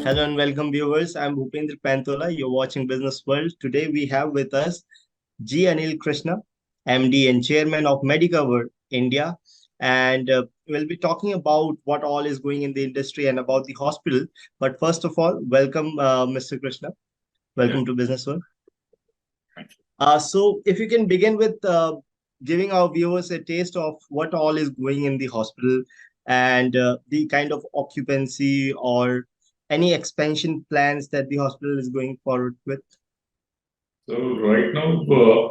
Hello and welcome, viewers. I'm Bhupendra Pantola. You're watching Business World. Today we have with us G. Anil Krishna, MD and Chairman of Medicover India, and we'll be talking about what all is going in the industry and about the hospital. But first of all, welcome, Mr. Krishna. Yeah, Welcome to Business World. thank you. So, if you can begin with giving our viewers a taste of what all is going in the hospital and the kind of occupancy or any expansion plans that the hospital is going forward with. So right now,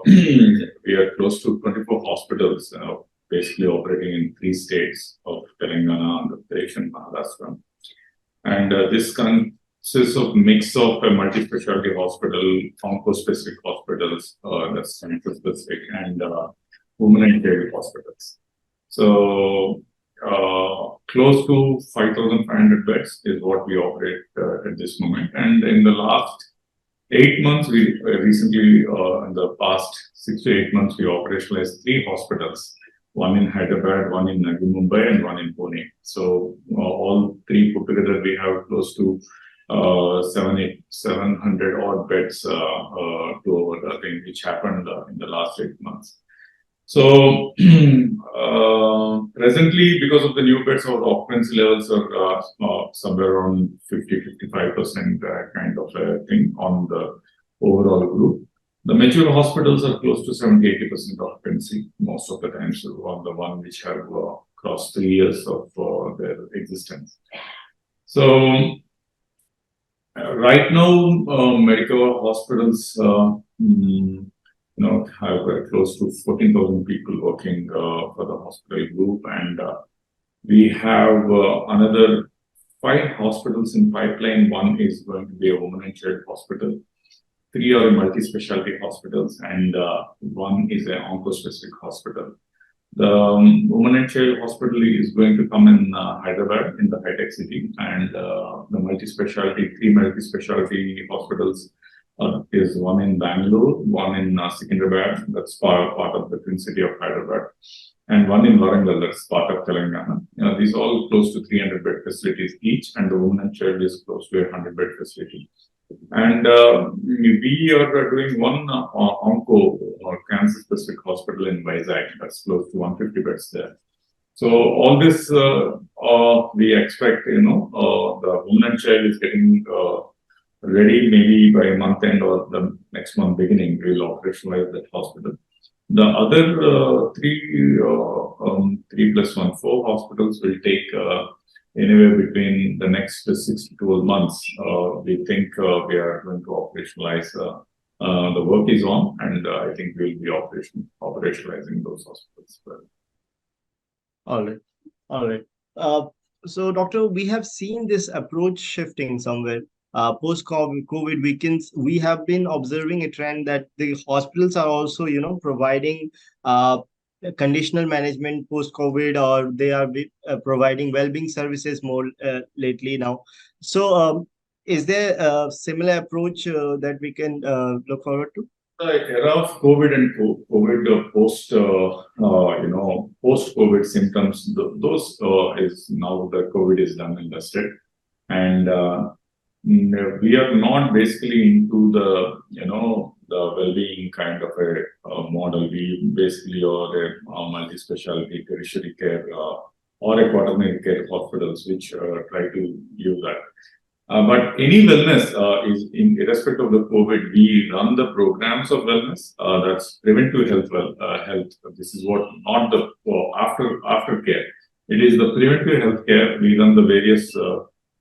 we are close to 24 hospitals, basically operating in 3 states of Telangana, Andhra Pradesh, and Maharashtra. And this consists of mix of a multi-specialty hospital, onco-specific hospitals, that's center-specific, and women and child hospitals. So close to 5,500 beds is what we operate at this moment. And in the last 8 months, we recently, in the past 6 to 8 months, we operationalized 3 hospitals, one in Hyderabad, one in Navi Mumbai, and one in Pune. So all 3 put together, we have close to 700 odd beds to our thing, which happened in the last 8 months. So presently, because of the new beds, our occupancy levels are somewhere around 50-55% kind of a thing on the overall group. The mature hospitals are close to 70-80% occupancy most of the time. So on the one which have crossed 3 years of their existence. So right now, medical hospitals have close to 14,000 people working for the hospital group, and we have another 5 hospitals in pipeline. One is going to be a women and child hospital, 3 are multi-specialty hospitals, and 1 is an onco-specific hospital. The women and child hospital is going to come in Hyderabad in the high-tech city, and the 3 multi-specialty hospitals is one in Bangalore, one in Secunderabad, that's part of the Twin City of Hyderabad, and one in Warangal, that's part of Telangana. These all close to 300 bed facilities each, and the women and child is close to a 100 bed facility. And we are doing one onco or cancer specific hospital in Vizag, that's close to 150 beds there. So all this we expect, the women and child is getting ready maybe by month end or the next month beginning, we will operationalize that hospital. The other 3 plus 1, 4 hospitals will take anywhere between the next 6 to 12 months. We think we are going to operationalize. The work is on, and I think we'll be operationalizing those hospitals. All right. All right. So, Doctor, we have seen this approach shifting somewhere. Post-COVID weekends, we have been observing a trend that the hospitals are also, providing conditional management post-COVID, or they are providing well-being services more lately now. So, is there a similar approach that we can look forward to? The era of COVID and COVID post-COVID symptoms, those is now the COVID is done and dusted, and we are not basically into the well-being kind of a model. We basically are a multi-specialty tertiary care or a quaternary care hospitals which try to use that. But any wellness is irrespective of the COVID. We run the programs of wellness. That's preventive health. This is what not the after care. It is the preventive health care. We run the various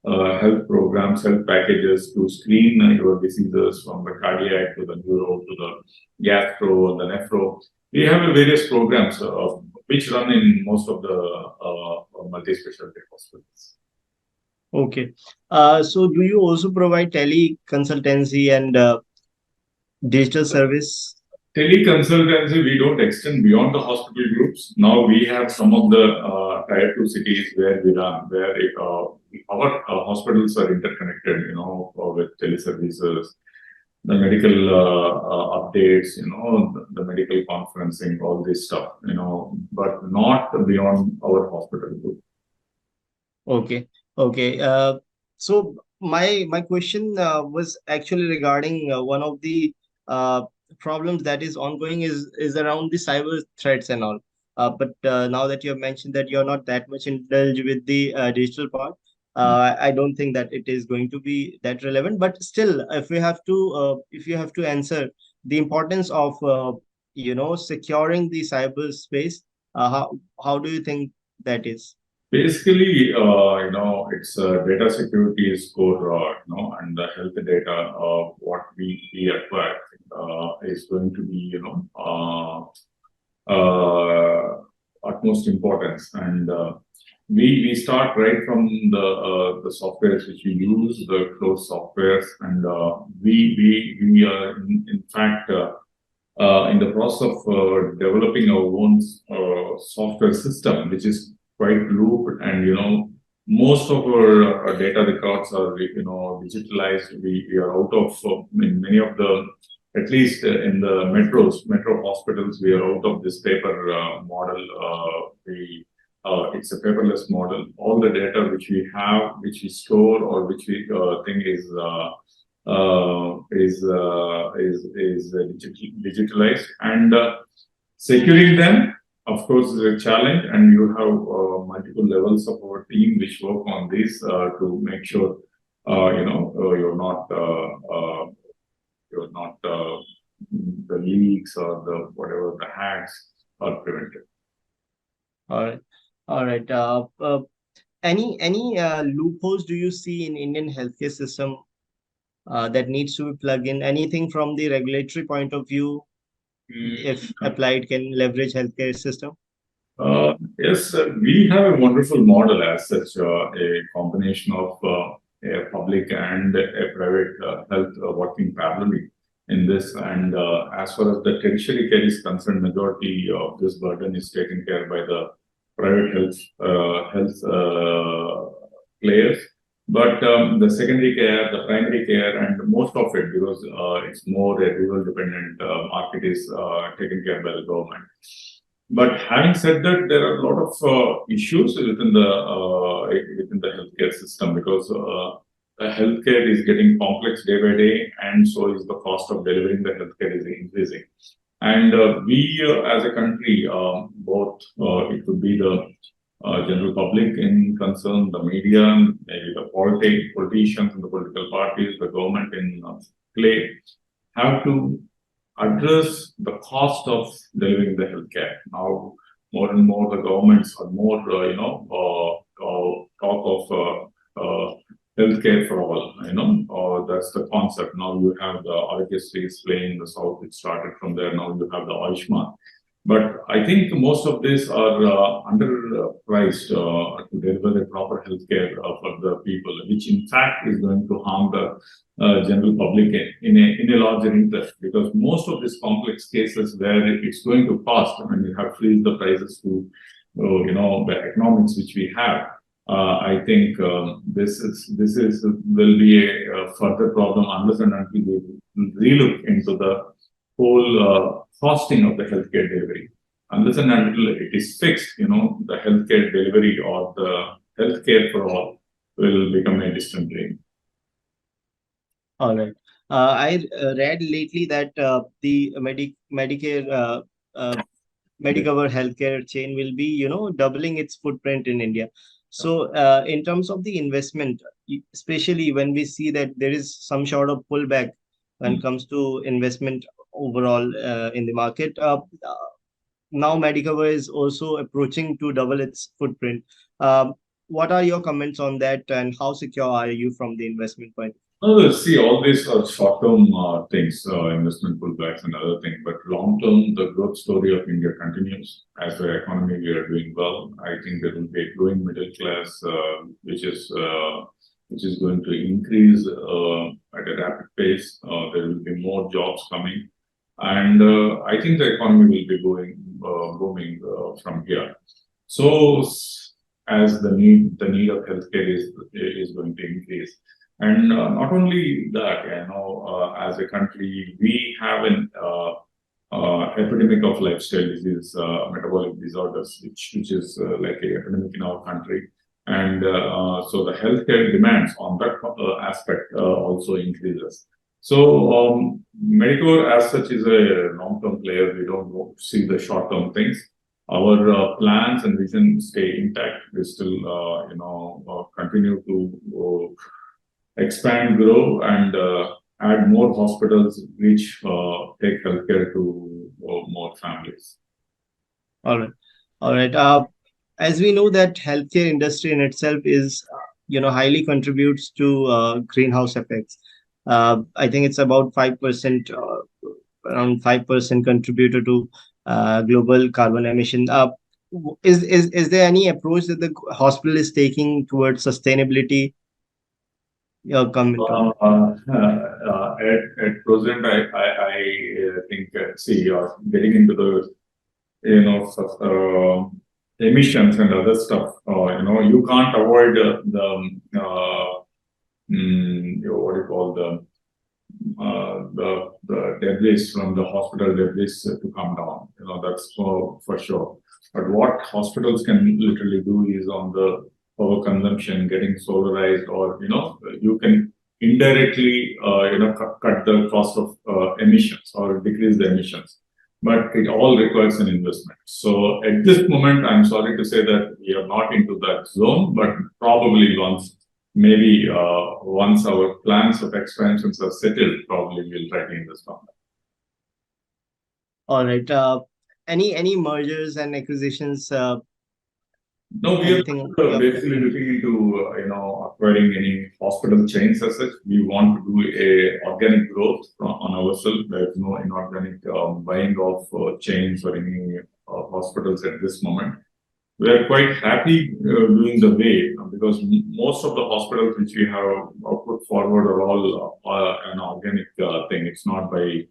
health programs, health packages to screen your diseases from the cardiac to the neuro to the gastro and the nephro. We have various programs which run in most of the multi-specialty hospitals. Okay. So do you also provide tele-consultancy and digital service? Tele-consultancy, we don't extend beyond the hospital groups. Now we have some of the tier 2 cities where we run, where our hospitals are interconnected, with teleservices, the medical updates, the medical conferencing, all this stuff, but not beyond our hospital group. Okay. Okay. So my question was actually regarding one of the uh, problems that is ongoing is around the cyber threats and all. But now that you have mentioned that you're not that much indulged with the digital part, I don't think that it is going to be that relevant. But still, if you have to answer the importance of securing the cyberspace, how do you think that is? Basically, it's data security is core, and the health data, what we acquire is going to be, utmost importance. And we start right from the softwares which we use, the closed softwares, and we are in fact in the process of developing our own software system, which is quite looped, and most of our data records are digitalized. We are out of in many of the, at least in the metro hospitals, we are out of this paper model. We It's a paperless model. All the data which we have, which we store, or which we think is digitalized, and securing them, of course, is a challenge. And you have multiple levels of our team which work on this to make sure you're not the leaks or the whatever the hacks are prevented. All right. All right. Any loopholes do you see in Indian healthcare system that needs to be plugged in? Anything from the regulatory point of view, if Mm. applied, can leverage healthcare system? Yes, we have a wonderful model as such, a combination of a public and a private health working parallelly in this. And as far as the tertiary care is concerned, majority of this burden is taken care by the private health players. But the secondary care, the primary care, and most of it, because it's more a rural dependent market, is taken care by the government. But having said that, there are a lot of issues within the healthcare system, because the healthcare is getting complex day by day, and so is the cost of delivering the healthcare is increasing. And we, as a country, both it could be the general public in concern, the media, maybe the politicians and the political parties, the government in play, have to address the cost of delivering the healthcare. Now, more and more the governments are more, talk of healthcare for all. That's the concept. Now you have the Aragya play in the south. It started from there. Now you have the Ayushman. But I think most of these are underpriced to deliver a proper healthcare for the people, which in fact is going to harm the general public in a larger interest, because most of these complex cases where it's going to cost, I mean, you have freeze the prices to, the economics which we have. I think this will be a further problem unless and until we relook into the whole costing of the healthcare delivery. Unless and until it is fixed, the healthcare delivery or the healthcare for all will become a distant dream. All right. I read lately that the Medicare Medicover healthcare chain will be, doubling its footprint in India. So, in terms of the investment, especially when we see that there is some sort of pullback when it comes to investment overall in the market, now Medicover is also approaching to double its footprint. What are your comments on that, and how secure are you from the investment point? See, all these are short-term things, investment pullbacks and other things. But long-term, the growth story of India continues. As the economy, we are doing well. I think there will be a growing middle class, which is going to increase at a rapid pace. There will be more jobs coming, and I think the economy will be booming from here. So, as the need of healthcare is going to increase. And not only that, as a country, we have an epidemic of lifestyle disease, metabolic disorders, which is like an epidemic in our country. And so the healthcare demands on that aspect also increases. So Medicover as such is a long-term player. We don't see the short-term things. Our plans and vision stay intact. We still, continue to expand, grow, and add more hospitals, which take healthcare to more families. All right. All right. As we know that healthcare industry in itself is, highly contributes to greenhouse effects. I think it's about 5%, around 5% contributor to global carbon emission. Is there any approach that the hospital is taking towards sustainability? Your comment on that. At present, I think, see, getting into the emissions and other stuff. You can't avoid what do you call the debris from the hospital debris to come down. That's for sure. But what hospitals can literally do is on the power consumption, getting solarized, or you can indirectly cut the cost of emissions or decrease the emissions. But it all requires an investment. So at this moment, I'm sorry to say that we are not into that zone, but probably maybe once our plans of expansions are settled, probably we'll try to invest on that. All right. Any mergers and acquisitions? No, we are basically looking into acquiring any hospital chains as such. We want to do a organic growth on ourselves. There's no inorganic buying of chains or any hospitals at this moment. We are quite happy doing the way, because most of the hospitals which we have put forward are all an organic thing. It's not by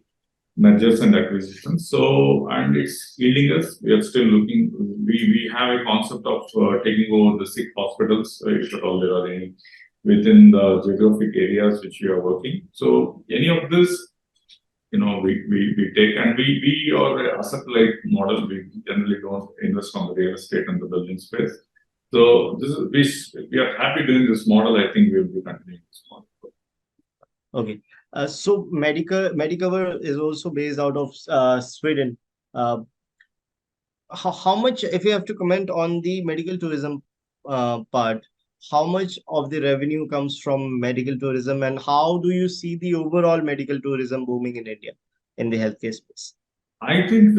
mergers and acquisitions. So, and it's yielding us. We are still looking. We have a concept of taking over the sick hospitals, if at all there are any within the geographic areas which we are working. So, any of this, we take, and we are an asset-light model. We generally don't invest on the real estate and the building space. So, we are happy doing this model. I think we will be continuing this model. Okay. So Medicover is also based out of Sweden. How much, if you have to comment on the medical tourism part, how much of the revenue comes from medical tourism, and how do you see the overall medical tourism booming in India in the healthcare space? I think,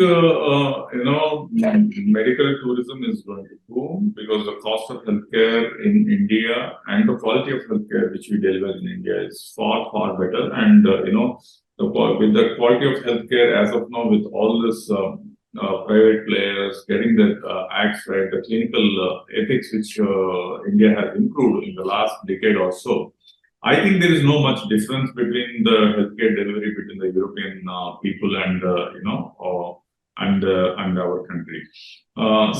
medical tourism is going to boom because the cost of healthcare in India and the quality of healthcare which we deliver in India is far, far better. And, with the quality of healthcare as of now, with all this private players getting the acts right, the clinical ethics which India has improved in the last decade or so, I think there is no much difference between the healthcare delivery between the European people and and our country.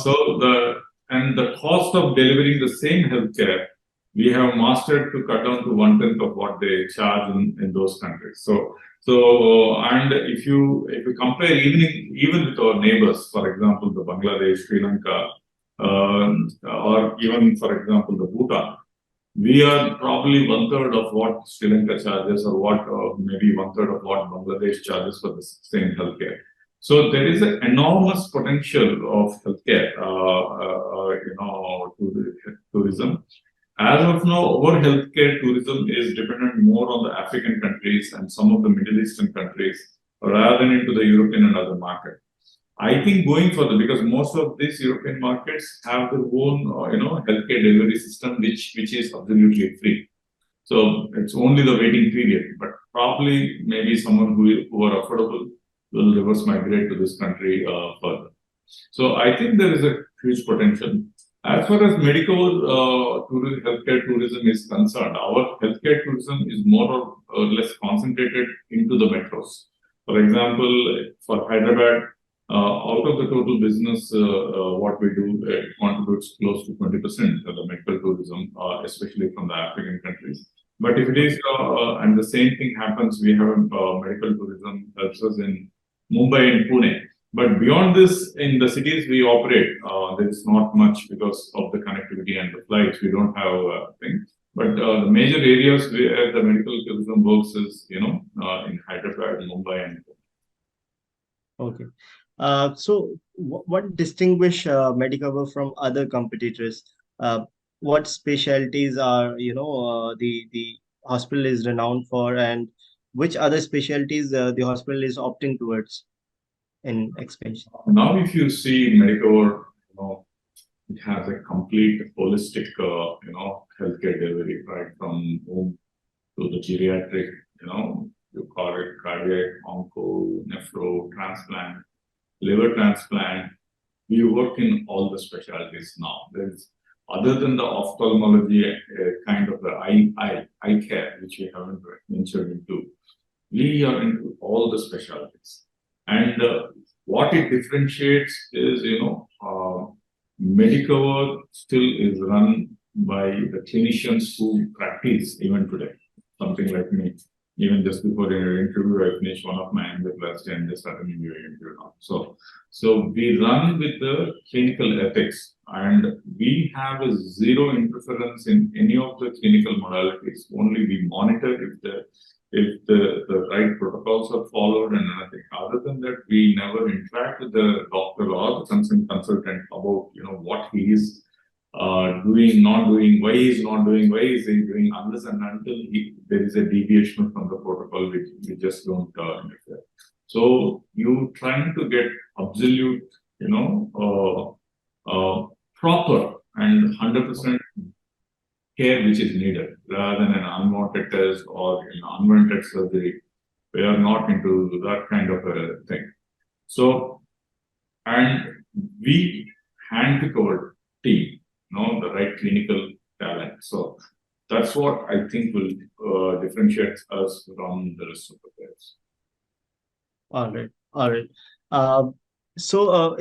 So the cost of delivering the same healthcare, we have mastered to cut down to 1/10 of what they charge in those countries. So and if you compare even with our neighbors, for example, the Bangladesh, Sri Lanka, or even for example the Bhutan, we are probably 1/3 of what Sri Lanka charges, or what maybe 1/3 of what Bangladesh charges for the same healthcare. So there is an enormous potential of healthcare, to the tourism. As of now, our healthcare tourism is dependent more on the African countries and some of the Middle Eastern countries rather than into the European and other market. I think going further, because most of these European markets have their own, healthcare delivery system, which is absolutely free. So it's only the waiting period. But probably maybe someone who are affordable will reverse migrate to this country further. So I think there is a huge potential. As far as medical healthcare tourism is concerned, our healthcare tourism is more or less concentrated into the metros. For example, for Hyderabad, out of the total business, what we do, it contributes close to 20% of the medical tourism, especially from the African countries. But if it is, and the same thing happens, we have medical tourism helps us in Mumbai and Pune. But beyond this, in the cities we operate, there is not much because of the connectivity and the flights. We don't have things. But the major areas where the medical tourism works is, in Hyderabad, Mumbai, and Okay. So what distinguish Medicover from other competitors? What specialties are, the hospital is renowned for, and which other specialties the hospital is opting towards in expansion? now if you see Medicover, it has a complete holistic, healthcare delivery, right from home to the geriatric, you call it cardiac, onco, nephro, transplant, liver transplant. We work in all the specialties now. There's other than the ophthalmology, kind of the eye care, which we haven't ventured into. We are into all the specialties, and what it differentiates is, Medicover still is run by the clinicians who practice even today. Something like me. Even just before your interview, I finished one of my MBA class and just started your interview now. So we run with the clinical ethics, and we have a zero interference in any of the clinical modalities. Only we monitor if the right protocols are followed and nothing. Other than that, we never interact with the doctor or the consultant about what he is doing, not doing, why he's not doing, why is he doing, unless and until there is a deviation from the protocol, which we just don't interfere. So you trying to get absolute, proper and 100% care which is needed, rather than an unwanted test or unwanted surgery. We are not into that kind of a thing. So, and we handpick our team, the right clinical talent. So that's what I think will differentiate us from the rest of the players. All right. All right. So,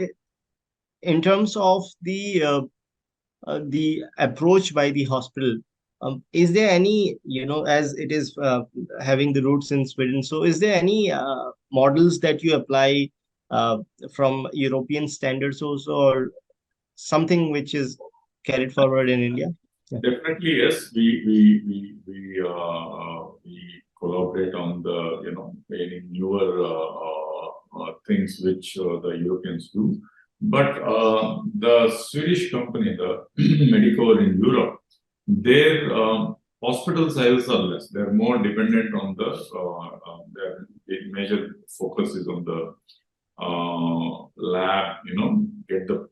in terms of the approach by the hospital, is there any, as it is having the roots in Sweden, so is there any models that you apply uh, from European standards also, or something which is carried forward in India? Yeah. Definitely, yes. We collaborate on the any newer things which the Europeans do. But the Swedish company, the Medicover in Europe, their hospital sizes are less. They're more dependent on their major focus is on the lab. Get the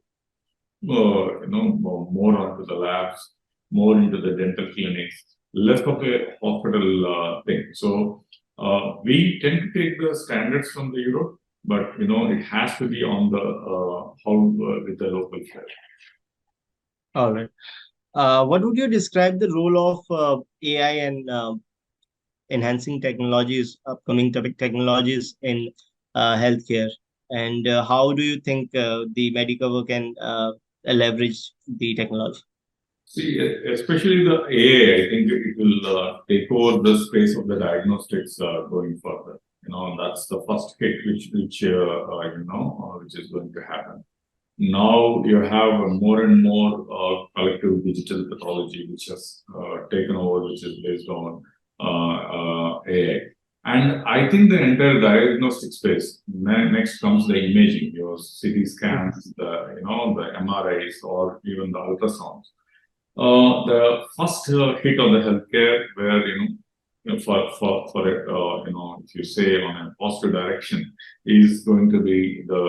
more onto the labs, more into the dental clinics, less of a hospital thing. So we tend to take the standards from the Europe, but it has to be on the how with the local share. All right. What would you describe the role of AI and enhancing technologies, upcoming technologies in healthcare, and how do you think the Medicover can leverage the technology? See, especially the AI, I think it will take over the space of the diagnostics going further. That's the first hit which which is going to happen. Now you have more and more collective digital pathology which has taken over, which is based on AI. And I think the entire diagnostic space, next comes the imaging, your CT scans, the MRIs, or even the ultrasounds. The first hit on the healthcare, where for it, if you say on a positive direction, is going to be the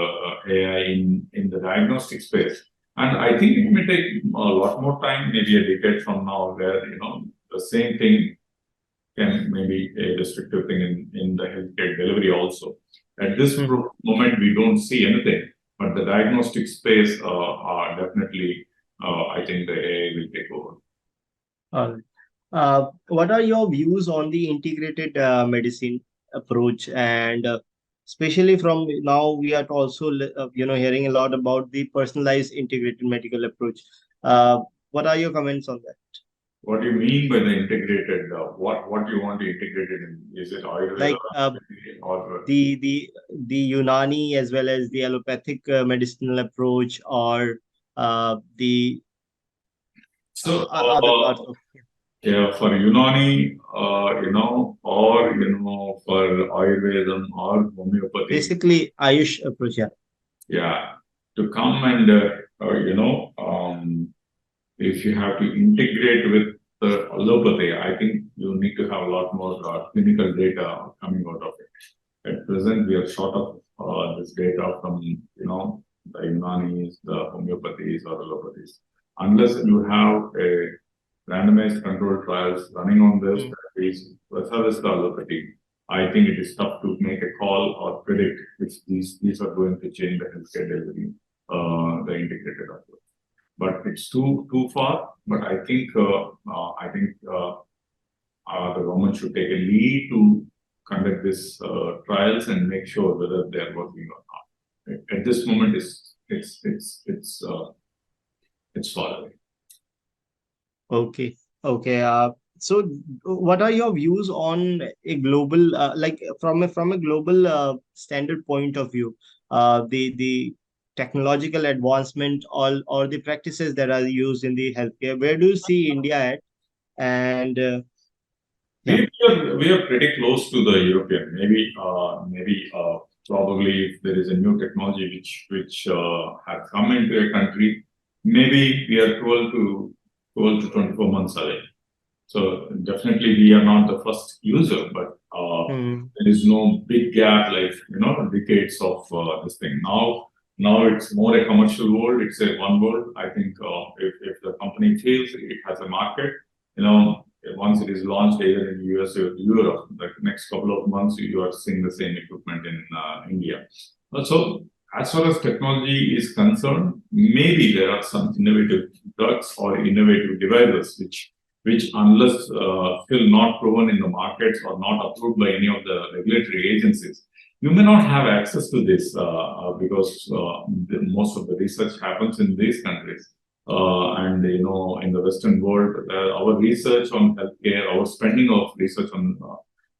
AI in the diagnostic space. And I think it may take a lot more time, maybe a decade from now, where the same thing can maybe a restrictive thing in the healthcare delivery also. At this moment, we don't see anything, but the diagnostic space are definitely, I think the AI will take over. All right. What are your views on the integrated medicine approach, and especially from now we are also hearing a lot about the personalized integrated medical approach. What are your comments on that? What do you mean by the integrated? What do you want to integrate it in? Is it Ayurveda Like or the the the Unani as well as the allopathic medicinal approach, or the so? other parts of. Yeah, for Unani, or for Ayurvedam or homeopathy, Basically Ayush approach, yeah. yeah, to come and if you have to integrate with the allopathy, I think you need to have a lot more clinical data coming out of it. At present, we are short of this data from the Unanis, the homeopathies or allopathies. Unless you have a randomized controlled trials running on this, Mm. that is versus the allopathy, I think it is tough to make a call or predict if these are going to change the healthcare delivery, the integrated approach. But it's too far. But I think the government should take a lead to conduct this trials and make sure whether they are working or not. At this moment, it's far away. Okay. Okay. So what are your views on a global, like from a global standard point of view, the technological advancement, or the practices that are used in the healthcare? Where do you see India at? And yeah. We are pretty close to the European. Maybe probably if there is a new technology which has come into a country, maybe we are 12 to 24 months away. So definitely we are not the first user, but Hmm. there is no big gap like decades of this thing. Now it's more a commercial world. It's a one world. I think if the company feels it has a market, once it is launched either in US or Europe, the next couple of months you are seeing the same equipment in India. So as far as technology is concerned, maybe there are some innovative drugs or innovative devices which unless still not proven in the markets or not approved by any of the regulatory agencies, you may not have access to this because most of the research happens in these countries. And in the Western world, our research on healthcare, our spending of research on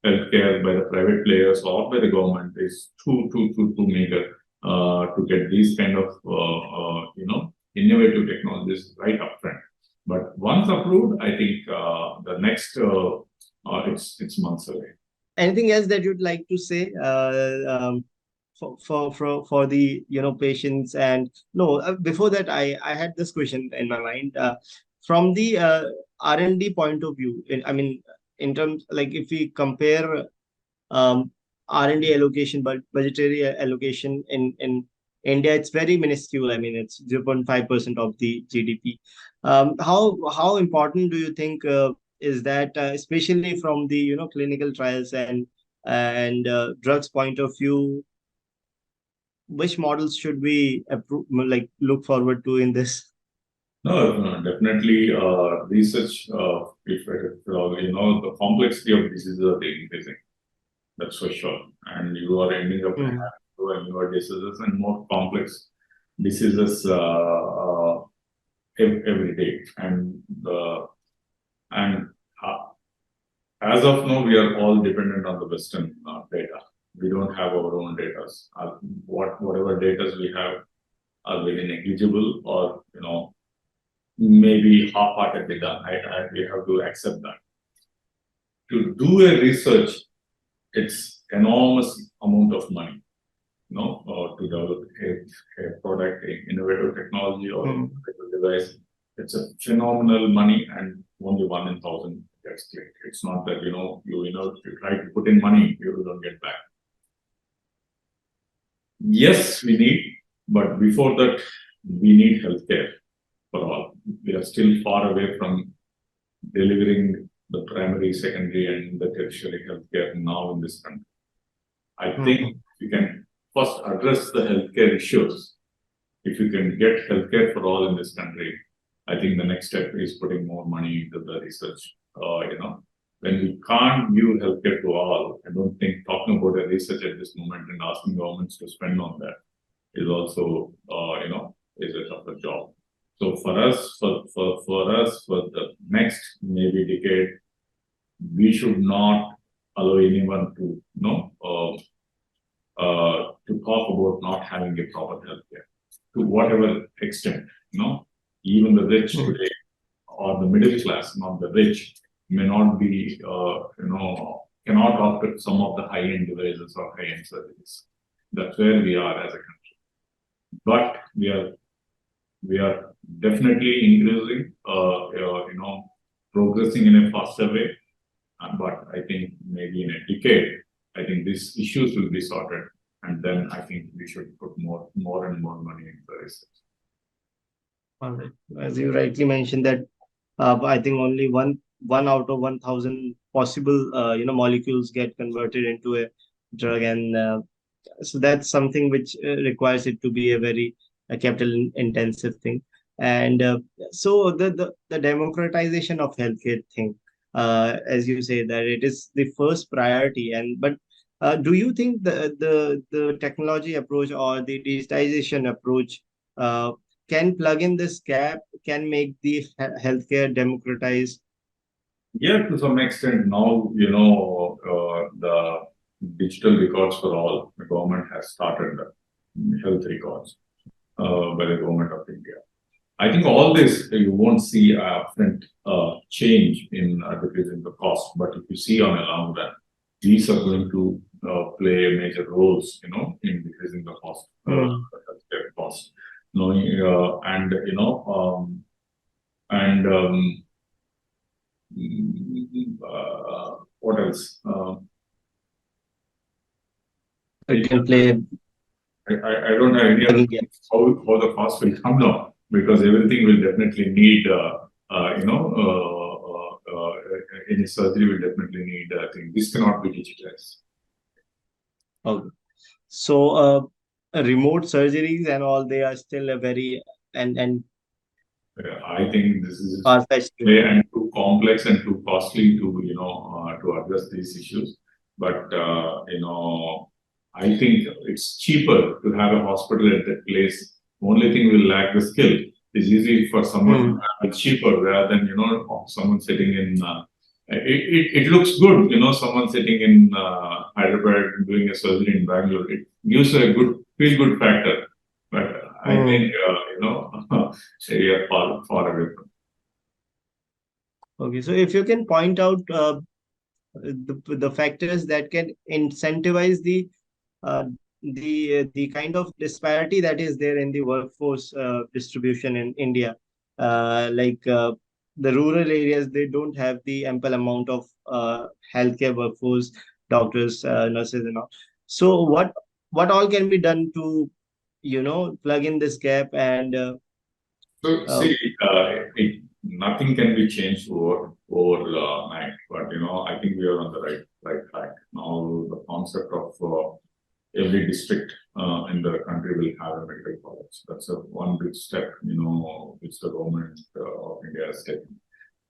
healthcare by the private players or by the government is too meager to get these kind of innovative technologies right up front. But once approved, I think the next it's months away. Anything else that you'd like to say for the patients? And no, before that, I had this question in my mind, from the R&D point of view. I mean, in terms, like, if we compare um, R&D allocation, but budgetary allocation in India, it's very minuscule. I mean, it's 0.5% of the GDP. How important do you think is that, especially from the clinical trials and drugs point of view? Which models should we approve, like, look forward to in this? No, definitely research. If the complexity of diseases are increasing, that's for sure, and you are ending up Mhm. having newer diseases and more complex diseases every day, and uh, as of now, we are all dependent on the Western data. We don't have our own data. Whatever data we have are very negligible, or maybe half-heartedly done. We have to accept that. To do a research, it's enormous amount of money. To develop a product, an innovative technology or Mhm. innovative device, it's a phenomenal money, and only 1 in 1,000 gets clicked. It's not that you try to put in money, you don't get back. Yes, we need, but before that, we need healthcare for all. We are still far away from delivering the primary, secondary, and the tertiary healthcare now in this country. I think you can first address the healthcare issues. If you can get healthcare for all in this country, I think the next step is putting more money into the research. When we can't give healthcare to all, I don't think talking about a research at this moment and asking governments to spend on that is also, is a tougher job. So for us, for the next maybe decade, we should not allow anyone to, to talk about not having a proper healthcare to whatever extent, even the rich today or the middle class, not the rich, may not be, cannot opt some of the high-end devices or high-end services. That's where we are as a country. But we are definitely increasing, progressing in a faster way. But I think maybe in a decade, I think these issues will be sorted, and then I think we should put more and more money into the research. All right. As you rightly mentioned that I think only one out of 1,000 possible molecules get converted into a drug, and so that's something which requires it to be a very capital intensive thing. And so the democratization of healthcare thing, as you say, that it is the first priority. And but do you think the technology approach or the digitization approach uh, can plug in this gap, can make the healthcare democratized? Yeah, to some extent now, the digital records for all, the government has started the health records by the government of India. I think all this, you won't see a upfront change in decreasing the cost, but if you see on a long run, these are going to play major roles, in decreasing the cost, healthcare cost. What else? It can play. I don't have any idea how the cost will come down, because everything will definitely need, any surgery will definitely need, I think this cannot be digitized. Okay. So remote surgeries and all, they are still a very and I think this is far-fetched. and too complex and too costly to, to address these issues. But, I think it's cheaper to have a hospital at that place. Only thing will lack the skill. It's easy for someone to have it cheaper rather than, someone sitting in, it looks good, someone sitting in Hyderabad doing a surgery in Bangalore. It gives a good, feel good factor. But I think, we are far away from. Okay, so if you can point out the factors that can incentivize uh, the kind of disparity that is there in the workforce distribution in India, like the rural areas, they don't have the ample amount of healthcare workforce, doctors, nurses, and all. So what all can be done to plug in this gap and So uh, see, nothing can be changed over night, but I think we are on the right track now. The concept of every district in the country will have a medical college. That's a one big step, which the government of India has taken.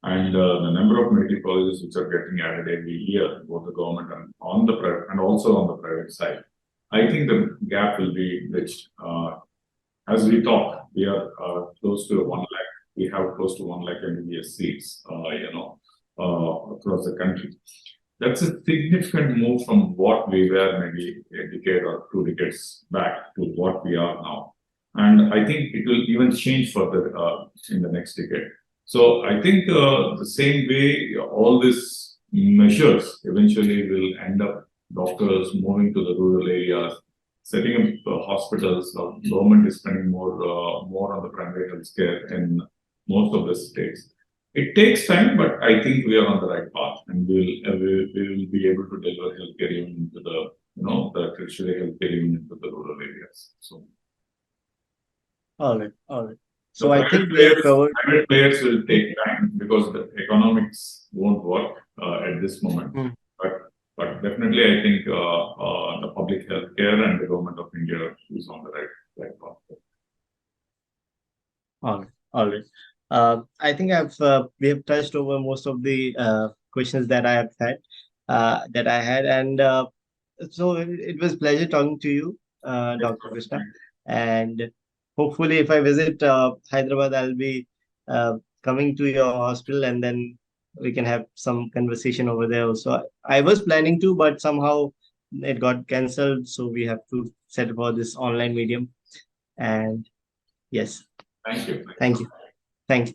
And the number of medical colleges which are getting added every year, both the government and on the private and also on the private side, I think the gap will be bridged. As we talk, we are close to 1 lakh. We have close to 1 lakh MBBS seats, across the country. That's a significant move from what we were maybe a decade or 2 decades back to what we are now. And I think it will even change further in the next decade. So I think the same way, all these measures eventually will end up doctors moving to the rural areas, setting up hospitals. The government is spending more on the primary health care in most of the states. It takes time, but I think we are on the right path, and we will be able to deliver healthcare even into the the tertiary healthcare even into the rural areas. So all right, all right. the So I think we have covered. private players will take time because the economics won't work at this moment. But definitely, I think the public healthcare and the government of India is on the right path. All right, all right. I think we have touched over most of the questions that I have had, that I had, and so it was pleasure talking to you, Dr. Krishna. And hopefully, if I visit Hyderabad, I'll be coming to your hospital, and then we can have some conversation over there also. I was planning to, but somehow it got cancelled, so we have to set for this online medium. And yes, Thank you. thank you. Thank you.